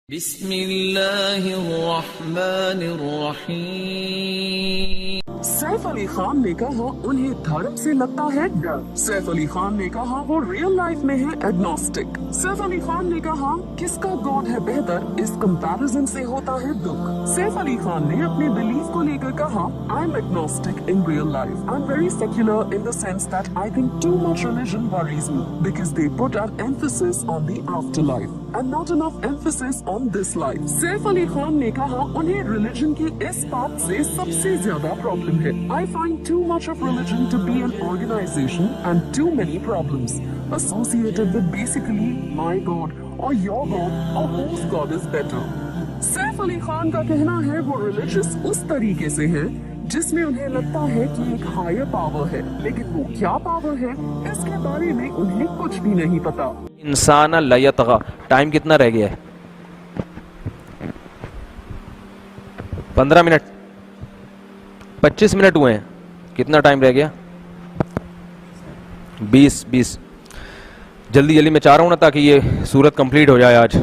بسم اللہ الرحمن الرحیم۔ سیف علی خان نے کہا انہیں دھرم سے لگتا ہے ڈر۔ سیف علی خان نے کہا وہ ریئل لائف میں ہے ایگنوسٹک۔ سیف علی خان نے کہا کس کا گاڈ ہے بہتر، اس کمپیریزن سے ہوتا ہے دکھ۔ سیف علی خان نے اپنے بلیف کو لے کر کہا I am agnostic in real life, I am very secular in the sense that I think too much religion worries me because they put an emphasis on the after life and not enough emphasis on this life. Saif Ali Khan نے کہا انہیں religion کی اس بات سے سب سے زیادہ problem ہے۔ I find too much of religion to be an organization and too many problems associated with basically my God or your God or whose God is better۔ Saif Ali Khan کا کہنا ہے وہ ریلیجس اس طریقے سے ہے جس میں انہیں لگتا ہے کہ ایک ہائر پاور ہے، لیکن وہ کیا پاور ہے اس کے بارے میں انہیں کچھ بھی نہیں پتا۔ انسان لا یطغی، ٹائم کتنا رہ گیا ہے؟ 15 منٹ، 25 منٹ ہوئے ہیں، کتنا ٹائم رہ گیا؟ 20 جلدی میں چاہ رہا ہوں نا تاکہ یہ سورت کمپلیٹ ہو جائے آج۔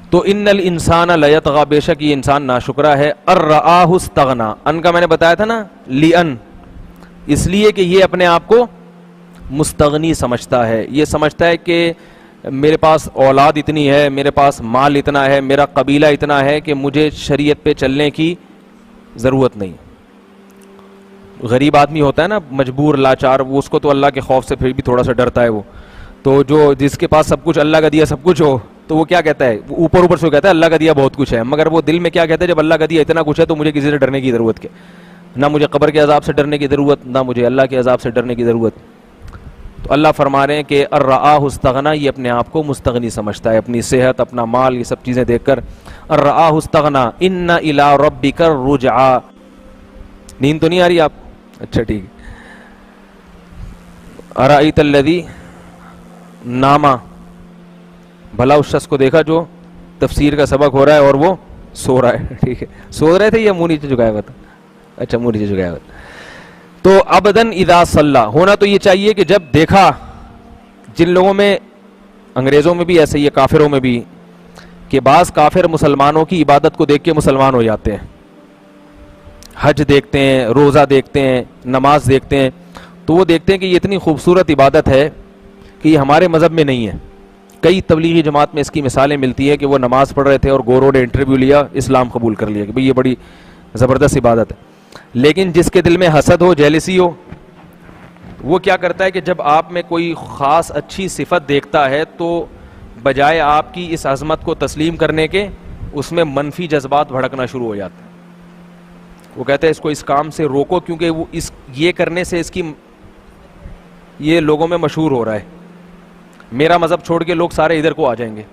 تو ان الانسان لیطغی، بے شک یہ انسان ناشکرا ہے، ارآہ استغنا، ان کا میں نے بتایا تھا نا لئن، اس لیے کہ یہ اپنے آپ کو مستغنی سمجھتا ہے، یہ سمجھتا ہے کہ میرے پاس اولاد اتنی ہے، میرے پاس مال اتنا ہے، میرا قبیلہ اتنا ہے کہ مجھے شریعت پہ چلنے کی ضرورت نہیں۔ غریب آدمی ہوتا ہے نا، مجبور لاچار، وہ اس کو تو اللہ کے خوف سے پھر بھی تھوڑا سا ڈرتا ہے وہ تو، جو جس کے پاس سب کچھ اللہ کا دیا سب کچھ ہو تو وہ کیا کہتا ہے، وہ اوپر سے کہتا ہے اللہ کا دیا بہت کچھ ہے، مگر وہ دل میں کیا کہتا ہے جب اللہ کا دیا اتنا کچھ ہے تو مجھے کسی سے ڈرنے کی ضرورت کیا، نہ مجھے قبر کے عذاب سے ڈرنے کی ضرورت، نہ مجھے اللہ کے عذاب سے ڈرنے کی ضرورت۔ تو اللہ فرما رہے ہیں کہ ارآہ استغنا، یہ اپنے آپ کو مستغنی سمجھتا ہے، اپنی صحت، اپنا مال، یہ سب چیزیں دیکھ کر ارآہ استغنا، ان الی ربک الرجعی۔ نیند تو نہیں آ رہی آپ؟ اچھا ٹھیک ہے۔ ارأیت الذی نام، بھلا اس شخص کو دیکھا جو تفسیر کا سبق ہو رہا ہے اور وہ سو رہا ہے، ٹھیک ہے، سو رہے تھے یا منہ نیچے جھکایا ہوا تھا؟ اچھا منہ نیچے جھکایا ہوا تھا۔ تو ابداً اذا صلی، ہونا تو یہ چاہیے کہ جب دیکھا، جن لوگوں میں انگریزوں میں بھی ایسے ہی ہے، کافروں میں بھی، کہ بعض کافر مسلمانوں کی عبادت کو دیکھ کے مسلمان ہو جاتے ہیں، حج دیکھتے ہیں، روزہ دیکھتے ہیں، نماز دیکھتے ہیں، تو وہ دیکھتے ہیں کہ یہ اتنی خوبصورت عبادت ہے کہ یہ ہمارے مذہب میں نہیں ہے۔ کئی تبلیغی جماعت میں اس کی مثالیں ملتی ہیں کہ وہ نماز پڑھ رہے تھے اور گوروں نے انٹرویو لیا، اسلام قبول کر لیا کہ بھئی یہ بڑی زبردست عبادت ہے۔ لیکن جس کے دل میں حسد ہو، جیلسی ہو، وہ کیا کرتا ہے کہ جب آپ میں کوئی خاص اچھی صفت دیکھتا ہے تو بجائے آپ کی اس عظمت کو تسلیم کرنے کے، اس میں منفی جذبات بھڑکنا شروع ہو جاتے ہیں۔ وہ کہتے ہیں اس کو اس کام سے روکو کیونکہ وہ یہ کرنے سے اس کی یہ لوگوں میں مشہور ہو رہا ہے، میرا مذہب چھوڑ کے لوگ سارے ادھر کو آ جائیں گے۔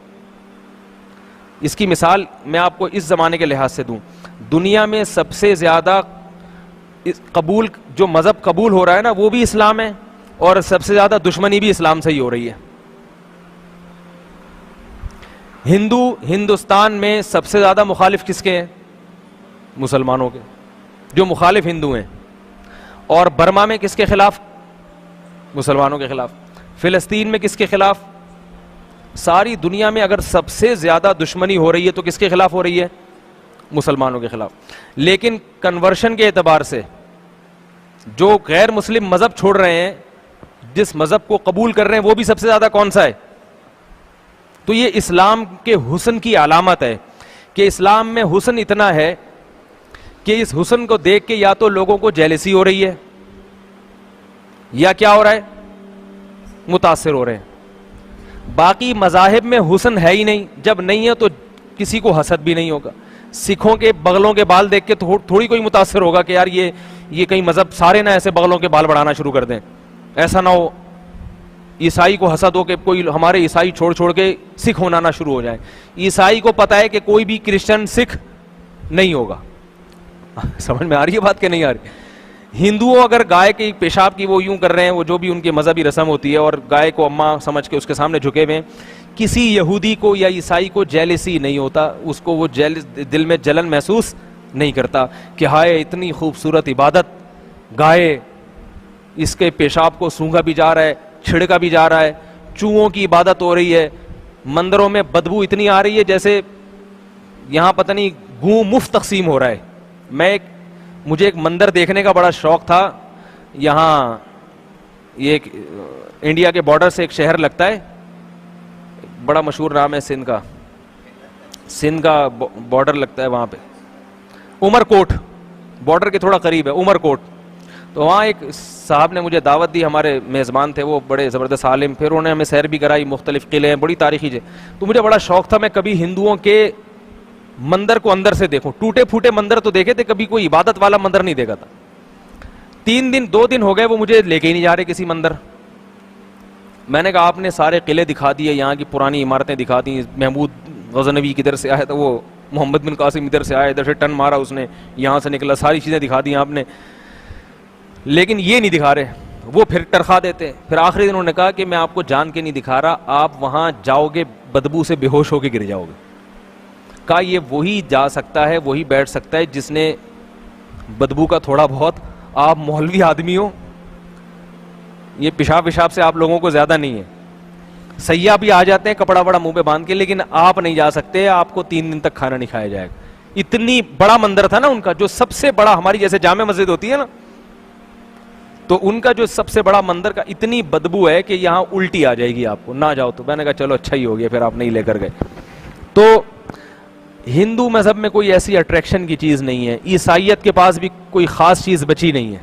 اس کی مثال میں آپ کو اس زمانے کے لحاظ سے دوں، دنیا میں سب سے زیادہ قبول جو مذہب قبول ہو رہا ہے نا وہ بھی اسلام ہے، اور سب سے زیادہ دشمنی بھی اسلام سے ہی ہو رہی ہے۔ ہندوستان میں سب سے زیادہ مخالف کس کے ہیں؟ مسلمانوں کے، جو مخالف ہندو ہیں۔ اور برما میں کس کے خلاف؟ مسلمانوں کے خلاف۔ فلسطین میں کس کے خلاف؟ ساری دنیا میں اگر سب سے زیادہ دشمنی ہو رہی ہے تو کس کے خلاف ہو رہی ہے؟ مسلمانوں کے خلاف۔ لیکن کنورشن کے اعتبار سے جو غیر مسلم مذہب چھوڑ رہے ہیں، جس مذہب کو قبول کر رہے ہیں، وہ بھی سب سے زیادہ کون سا ہے؟ تو یہ اسلام کے حسن کی علامت ہے کہ اسلام میں حسن اتنا ہے کہ اس حسن کو دیکھ کے یا تو لوگوں کو جیلسی ہو رہی ہے یا کیا ہو رہا ہے؟ متاثر ہو رہے ہیں۔ باقی مذاہب میں حسن ہے ہی نہیں، جب نہیں ہے تو کسی کو حسد بھی نہیں ہوگا۔ سکھوں کے بغلوں کے بال دیکھ کے تھوڑی کوئی متاثر ہوگا کہ یار یہ کہیں مذہب سارے نہ ایسے بغلوں کے بال بڑھانا شروع کر دیں، ایسا نہ ہو عیسائی کو حسد ہو کہ کوئی ہمارے عیسائی چھوڑ کے سکھ ہونا شروع ہو جائے۔ عیسائی کو پتہ ہے کہ کوئی بھی کرسچن سکھ نہیں ہوگا۔ سمجھ میں آ رہی ہے بات کہ نہیں آ رہی؟ ہندوؤں اگر گائے کی پیشاب کی وہ یوں کر رہے ہیں، وہ جو بھی ان کی مذہبی رسم ہوتی ہے، اور گائے کو اماں سمجھ کے اس کے سامنے جھکے ہوئے ہیں، کسی یہودی کو یا عیسائی کو جیلسی نہیں ہوتا، اس کو وہ دل میں جلن محسوس نہیں کرتا کہ ہائے اتنی خوبصورت عبادت، گائے اس کے پیشاب کو سونگا بھی جا رہا ہے، چھڑکا بھی جا رہا ہے، چوہوں کی عبادت ہو رہی ہے، مندروں میں بدبو اتنی آ رہی ہے جیسے یہاں پتہ نہیں گوں مفت تقسیم ہو رہا ہے. مجھے ایک مندر دیکھنے کا بڑا شوق تھا. یہاں یہ انڈیا کے بارڈر سے ایک شہر لگتا ہے, بڑا مشہور نام ہے سندھ کا بارڈر لگتا ہے وہاں پہ, عمر کوٹ, بارڈر کے تھوڑا قریب ہے عمر کوٹ. تو وہاں ایک صاحب نے مجھے دعوت دی, ہمارے میزبان تھے وہ, بڑے زبردست عالم, پھر انہوں نے ہمیں سیر بھی کرائی, مختلف قلعے ہیں, بڑی تاریخی جگہ. تو مجھے بڑا شوق تھا میں کبھی ہندوؤں کے مندر کو اندر سے دیکھوں. ٹوٹے پھوٹے مندر تو دیکھے تھے, کبھی کوئی عبادت والا مندر نہیں دیکھا تھا. 2 دن ہو گئے وہ مجھے لے کے ہی نہیں جا رہے کسی مندر. میں نے کہا آپ نے سارے قلعے دکھا دیے, یہاں کی پرانی عمارتیں دکھا دی, محمود غزنوی کدھر سے آیا تھا, وہ محمد بن قاسم ادھر سے آیا, ادھر سے ٹن مارا اس نے, یہاں سے نکلا, ساری چیزیں دکھا دی آپ نے, لیکن یہ نہیں دکھا رہے. وہ پھر ٹرخا دیتے. پھر آخری دن انہوں نے کہا کہ میں آپ کو جان کے نہیں دکھا رہا, آپ وہاں جاؤ گے بدبو سے بے ہوش ہو کے گر جاؤ گے. کہا یہ وہی جا سکتا ہے, وہی بیٹھ سکتا ہے جس نے بدبو کا تھوڑا بہت, آپ مولوی آدمی ہو, یہ پیشاب سے آپ لوگوں کو زیادہ نہیں ہے. سیاح بھی آ جاتے ہیں کپڑا بڑا منہ پہ باندھ کے, لیکن آپ نہیں جا سکتے, آپ کو 3 دن تک کھانا نہیں کھایا جائے گا. اتنی بڑا مندر تھا نا ان کا, جو سب سے بڑا, ہماری جیسے جامع مسجد ہوتی ہے نا, تو ان کا جو سب سے بڑا مندر کا اتنی بدبو ہے کہ یہاں الٹی آ جائے گی آپ کو, نہ جاؤ. تو میں نے کہا چلو اچھا ہی ہو گیا, پھر آپ نہیں لے کر گئے. تو ہندو مذہب میں کوئی ایسی اٹریکشن کی چیز نہیں ہے. عیسائیت کے پاس بھی کوئی خاص چیز بچی نہیں ہے,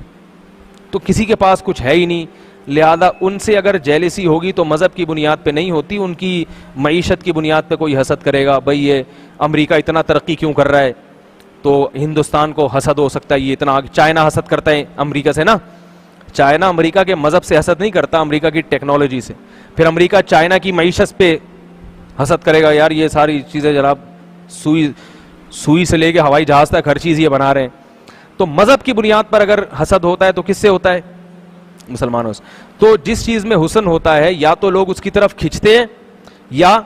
تو کسی کے پاس کچھ ہے ہی نہیں. لہذا ان سے اگر جیلسی ہوگی تو مذہب کی بنیاد پہ نہیں ہوتی, ان کی معیشت کی بنیاد پہ کوئی حسد کرے گا, بھئی یہ امریکہ اتنا ترقی کیوں کر رہا ہے, تو ہندوستان کو حسد ہو سکتا ہے, یہ اتنا آگے. چائنا حسد کرتا ہے امریکہ سے نا, چائنا امریکہ کے مذہب سے حسد نہیں کرتا, امریکہ کی ٹیکنالوجی سے. پھر امریکہ چائنا کی معیشت پہ حسد کرے گا, یار یہ ساری چیزیں جناب سوئی سے لے کے ہوائی جہاز تک ہر چیز یہ بنا رہے ہیں. تو مذہب کی بنیاد پر اگر حسد ہوتا ہے تو کس سے ہوتا ہے؟ مسلمانوں سے. تو جس چیز میں حسن ہوتا ہے یا تو لوگ اس کی طرف کھنچتے ہیں یا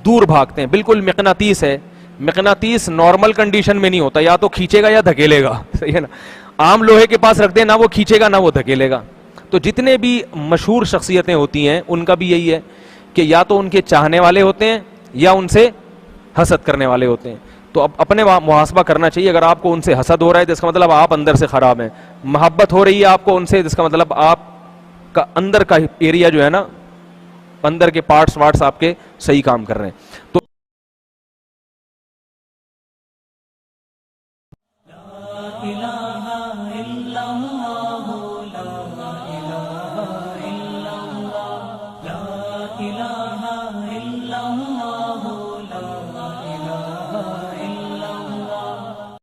دور بھاگتے ہیں. بالکل مقناطیس ہے, مقناطیس نارمل کنڈیشن میں نہیں ہوتا, یا تو کھینچے گا یا دھکیلے گا, صحیح ہے نا. عام لوہے کے پاس رکھ دیں, نہ وہ کھینچے گا نہ وہ دھکیلے گا. تو جتنے بھی مشہور شخصیتیں ہوتی ہیں ان کا بھی یہی ہے کہ یا تو ان کے چاہنے والے ہوتے ہیں یا ان سے حسد کرنے والے ہوتے ہیں. تو اب اپنے محاسبہ کرنا چاہیے. اگر آپ کو ان سے حسد ہو رہا ہے تو اس کا مطلب آپ اندر سے خراب ہیں. محبت ہو رہی ہے آپ کو ان سے, اس کا مطلب آپ کا اندر کا ایریا جو ہے نا, اندر کے پارٹس آپ کے صحیح کام کر رہے ہیں. تو